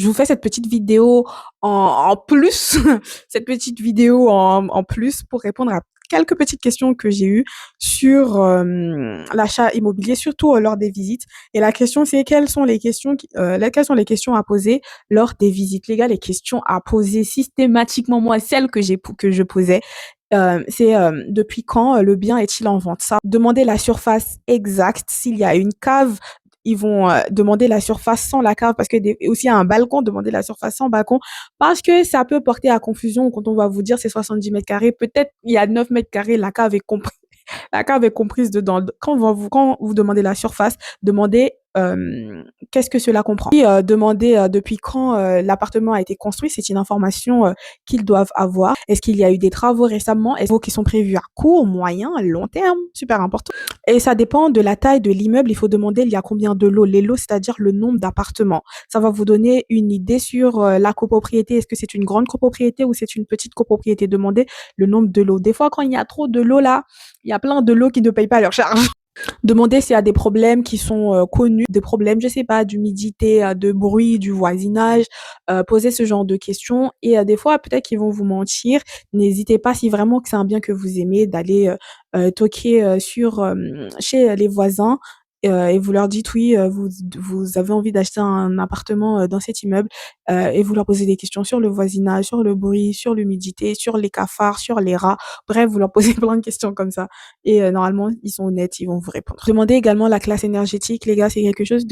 Je vous fais cette petite vidéo en plus, cette petite vidéo en plus pour répondre à quelques petites questions que j'ai eues sur l'achat immobilier, surtout lors des visites. Et la question, c'est quelles sont les questions à poser lors des visites. Les gars, les questions à poser systématiquement, moi, celles que je posais, c'est depuis quand le bien est-il en vente? Ça, demander la surface exacte, s'il y a une cave, ils vont demander la surface sans la cave parce que aussi à un balcon, demander la surface sans balcon parce que ça peut porter à confusion quand on va vous dire c'est 70 mètres carrés. Peut-être il y a 9 mètres carrés, la cave est comprise dedans. Quand vous demandez la surface, demandez qu'est-ce que cela comprend. Et demandez depuis quand l'appartement a été construit, c'est une information qu'ils doivent avoir. Est-ce qu'il y a eu des travaux récemment? Est-ce qu'ils sont prévus à court, moyen, long terme? Super important. Et ça dépend de la taille de l'immeuble. Il faut demander il y a combien de lots. Les lots, c'est-à-dire le nombre d'appartements. Ça va vous donner une idée sur la copropriété. Est-ce que c'est une grande copropriété ou c'est une petite copropriété? Demandez le nombre de lots. Des fois, quand il y a trop de lots là, il y a plein de lots qui ne payent pas leur charge. Demandez s'il y a des problèmes qui sont connus, des problèmes, je sais pas, d'humidité, de bruit, du voisinage. Posez ce genre de questions et des fois peut-être qu'ils vont vous mentir. N'hésitez pas si vraiment que c'est un bien que vous aimez d'aller toquer chez les voisins. Et vous leur dites oui, vous avez envie d'acheter un appartement dans cet immeuble et vous leur posez des questions sur le voisinage, sur le bruit, sur l'humidité, sur les cafards, sur les rats. Bref, vous leur posez plein de questions comme ça. Et normalement, ils sont honnêtes, ils vont vous répondre. Demandez également la classe énergétique, les gars, c'est quelque chose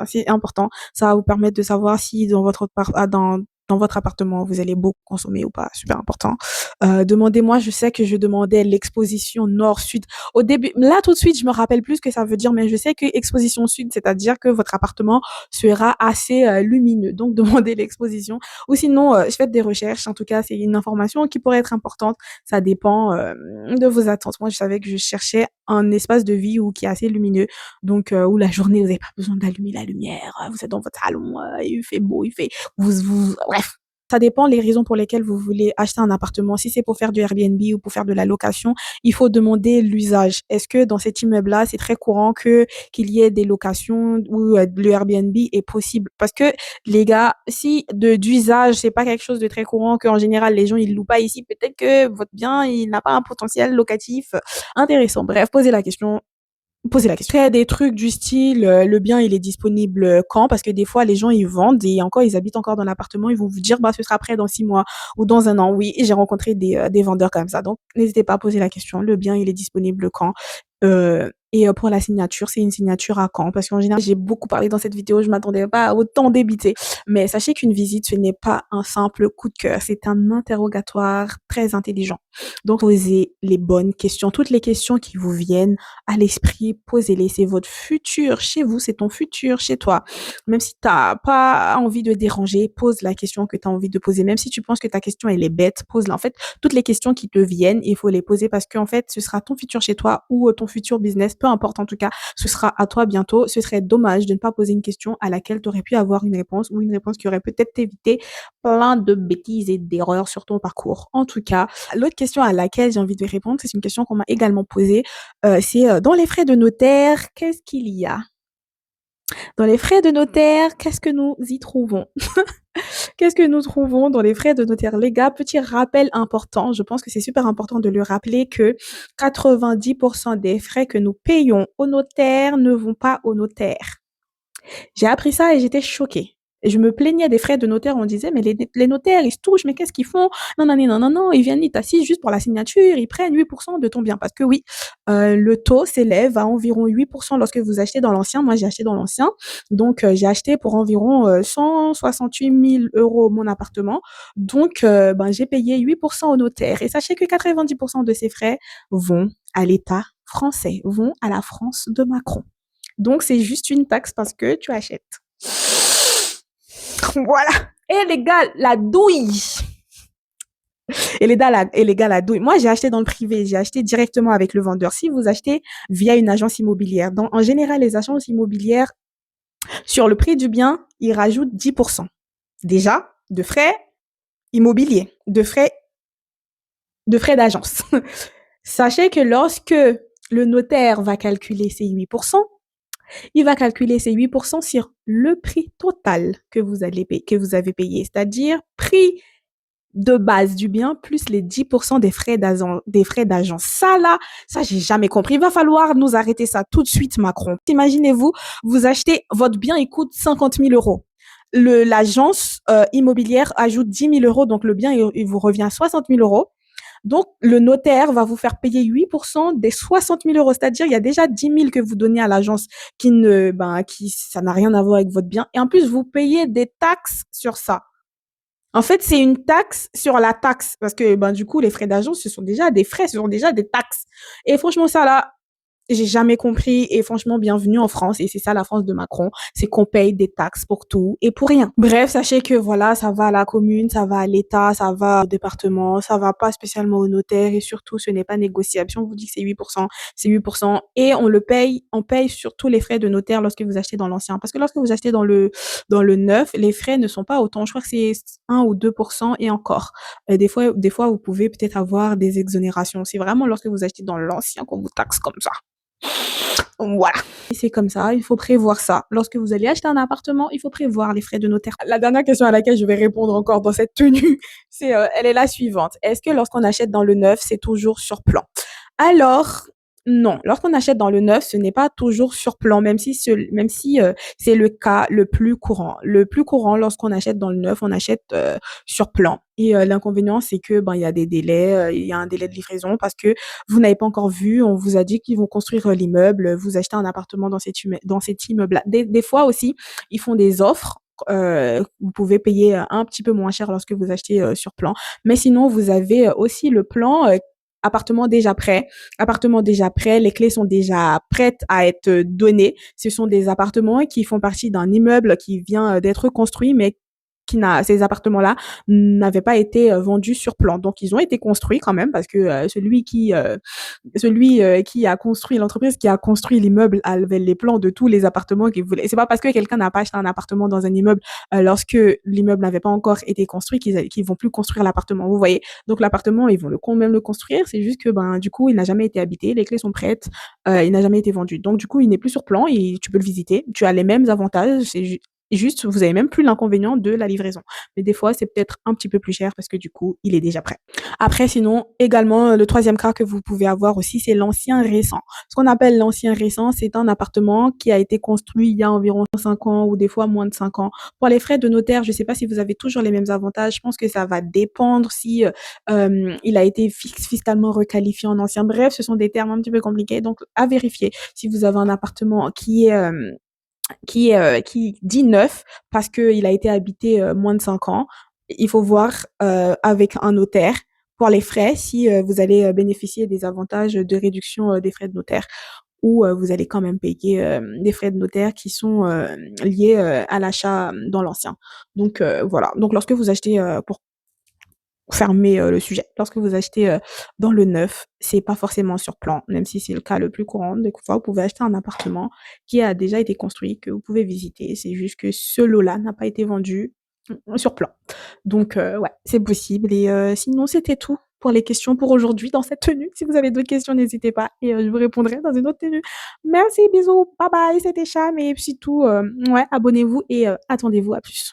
c'est important. Ça va vous permettre de savoir si dans votre appartement, vous allez beaucoup consommer ou pas. Super important. Demandez-moi, je sais que je demandais l'exposition nord-sud. Au début, là, tout de suite, je me rappelle plus ce que ça veut dire, mais je sais que exposition sud, c'est-à-dire que votre appartement sera assez lumineux. Donc, demandez l'exposition. Ou sinon, faites des recherches. En tout cas, c'est une information qui pourrait être importante. Ça dépend de vos attentes. Moi, je savais que je cherchais un espace de vie qui est assez lumineux, donc où la journée, vous n'avez pas besoin d'allumer la lumière, vous êtes dans votre salon, il fait beau, bref. Ça dépend les raisons pour lesquelles vous voulez acheter un appartement. Si c'est pour faire du Airbnb ou pour faire de la location, il faut demander l'usage. Est-ce que dans cet immeuble-là, c'est très courant qu'il y ait des locations où le Airbnb est possible? Parce que les gars, si d'usage, c'est pas quelque chose de très courant, qu'en général les gens ils louent pas ici, peut-être que votre bien il n'a pas un potentiel locatif intéressant. Bref, posez la question. Après, des trucs du style, le bien, il est disponible quand? Parce que des fois, les gens, ils vendent et encore, ils habitent encore dans l'appartement. Ils vont vous dire, bah, ce sera prêt dans 6 mois ou dans un an. Oui, j'ai rencontré des vendeurs comme ça. Donc, n'hésitez pas à poser la question. Le bien, il est disponible quand? Pour la signature, c'est une signature à quand? Parce qu'en général, j'ai beaucoup parlé dans cette vidéo, je m'attendais pas à autant débiter. Mais sachez qu'une visite, ce n'est pas un simple coup de cœur, c'est un interrogatoire très intelligent. Donc, posez les bonnes questions. Toutes les questions qui vous viennent à l'esprit, posez-les. C'est votre futur chez vous, c'est ton futur chez toi. Même si t'as pas envie de déranger, pose la question que tu as envie de poser. Même si tu penses que ta question, elle est bête, pose-la. En fait, toutes les questions qui te viennent, il faut les poser parce qu'en fait, ce sera ton futur chez toi ou ton futur business, peu importe en tout cas, ce sera à toi bientôt. Ce serait dommage de ne pas poser une question à laquelle tu aurais pu avoir une réponse ou une réponse qui aurait peut-être évité plein de bêtises et d'erreurs sur ton parcours. En tout cas, l'autre question à laquelle j'ai envie de répondre, c'est une question qu'on m'a également posée. C'est dans les frais de notaire, qu'est-ce qu'il y a? Dans les frais de notaire, qu'est-ce que nous y trouvons? Qu'est-ce que nous trouvons dans les frais de notaire? Les gars, petit rappel important, je pense que c'est super important de le rappeler que 90% des frais que nous payons au notaire ne vont pas au notaire. J'ai appris ça et j'étais choquée. Et je me plaignais des frais de notaire, on disait, mais les notaires, ils se touchent, mais qu'est-ce qu'ils font? Non, non, non, non, non, ils viennent, ils t'assisent juste pour la signature, ils prennent 8% de ton bien. Parce que oui, le taux s'élève à environ 8% lorsque vous achetez dans l'ancien. Moi, j'ai acheté dans l'ancien. Donc, j'ai acheté pour environ 168 000 euros mon appartement. Donc, j'ai payé 8% au notaire. Et sachez que 90% de ces frais vont à l'État français, vont à la France de Macron. Donc, c'est juste une taxe parce que tu achètes. Voilà. Et les gars, la douille. La douille. Moi, j'ai acheté dans le privé. J'ai acheté directement avec le vendeur. Si vous achetez via une agence immobilière, en général, les agences immobilières, sur le prix du bien, ils rajoutent 10%. Déjà, de frais immobiliers, de frais d'agence. Sachez que lorsque le notaire va calculer ces 8%, Il va calculer ces 8% sur le prix total que vous avez payé, c'est-à-dire prix de base du bien plus les 10% des frais d'agence. Ça, j'ai jamais compris. Il va falloir nous arrêter ça tout de suite, Macron. Imaginez-vous, vous achetez, votre bien, il coûte 50 000 euros. L'agence immobilière ajoute 10 000 euros, donc le bien, il vous revient 60 000 euros. Donc, le notaire va vous faire payer 8% des 60 000 euros. C'est-à-dire, il y a déjà 10 000 que vous donnez à l'agence ça n'a rien à voir avec votre bien. Et en plus, vous payez des taxes sur ça. En fait, c'est une taxe sur la taxe parce que du coup, les frais d'agence, ce sont déjà des frais, ce sont déjà des taxes. Et franchement, ça là, j'ai jamais compris et franchement, bienvenue en France et c'est ça la France de Macron, c'est qu'on paye des taxes pour tout et pour rien. Bref, sachez que voilà, ça va à la commune, ça va à l'État, ça va au département, ça va pas spécialement au notaire et surtout, ce n'est pas négociable. Si on vous dit que c'est 8%, c'est 8% et on paye surtout les frais de notaire lorsque vous achetez dans l'ancien. Parce que lorsque vous achetez dans le neuf, les frais ne sont pas autant. Je crois que c'est 1 ou 2% et encore. Des fois, vous pouvez peut-être avoir des exonérations. C'est vraiment lorsque vous achetez dans l'ancien qu'on vous taxe comme ça. Voilà. Et c'est comme ça, il faut prévoir ça. Lorsque vous allez acheter un appartement, il faut prévoir les frais de notaire. La dernière question à laquelle je vais répondre encore dans cette tenue, elle est la suivante. Est-ce que lorsqu'on achète dans le neuf, c'est toujours sur plan? Alors, non. Lorsqu'on achète dans le neuf, ce n'est pas toujours sur plan, même si c'est le cas le plus courant. Le plus courant, lorsqu'on achète dans le neuf, on achète sur plan. Et l'inconvénient, c'est que il y a des délais, il y a un délai de livraison parce que vous n'avez pas encore vu, on vous a dit qu'ils vont construire l'immeuble, vous achetez un appartement dans cet immeuble-là. Des fois aussi, ils font des offres. Vous pouvez payer un petit peu moins cher lorsque vous achetez sur plan. Mais sinon, vous avez aussi le plan appartement déjà prêt. Appartement déjà prêt, les clés sont déjà prêtes à être données. Ce sont des appartements qui font partie d'un immeuble qui vient d'être construit, mais ces appartements-là n'avaient pas été vendus sur plan. Donc, ils ont été construits quand même parce que celui qui a construit l'entreprise qui a construit l'immeuble avait les plans de tous les appartements qu'il voulait. C'est pas parce que quelqu'un n'a pas acheté un appartement dans un immeuble lorsque l'immeuble n'avait pas encore été construit qu'ils vont plus construire l'appartement. Vous voyez. Donc, l'appartement, ils vont quand même le construire. C'est juste que du coup, il n'a jamais été habité. Les clés sont prêtes. Il n'a jamais été vendu. Donc, du coup, il n'est plus sur plan et tu peux le visiter. Tu as les mêmes avantages. Juste, vous avez même plus l'inconvénient de la livraison. Mais des fois, c'est peut-être un petit peu plus cher parce que du coup, il est déjà prêt. Après, sinon, également, le troisième cas que vous pouvez avoir aussi, c'est l'ancien récent. Ce qu'on appelle l'ancien récent, c'est un appartement qui a été construit il y a environ 5 ans ou des fois moins de 5 ans. Pour les frais de notaire, je ne sais pas si vous avez toujours les mêmes avantages. Je pense que ça va dépendre si il a été fiscalement requalifié en ancien. Bref, ce sont des termes un petit peu compliqués. Donc, à vérifier si vous avez un appartement qui dit neuf parce qu'il a été habité moins de 5 ans. Il faut voir avec un notaire pour les frais si vous allez bénéficier des avantages de réduction des frais de notaire ou vous allez quand même payer des frais de notaire qui sont liés à l'achat dans l'ancien. Donc voilà. Donc lorsque vous achetez pour fermer le sujet. Lorsque vous achetez dans le neuf, c'est pas forcément sur plan, même si c'est le cas le plus courant. Des fois, vous pouvez acheter un appartement qui a déjà été construit, que vous pouvez visiter. C'est juste que ce lot-là n'a pas été vendu sur plan. Donc, ouais, c'est possible. Et sinon, c'était tout pour les questions pour aujourd'hui dans cette tenue. Si vous avez d'autres questions, n'hésitez pas et je vous répondrai dans une autre tenue. Merci, bisous, bye bye, c'était Cham et puis tout. Ouais, abonnez-vous et attendez-vous à plus.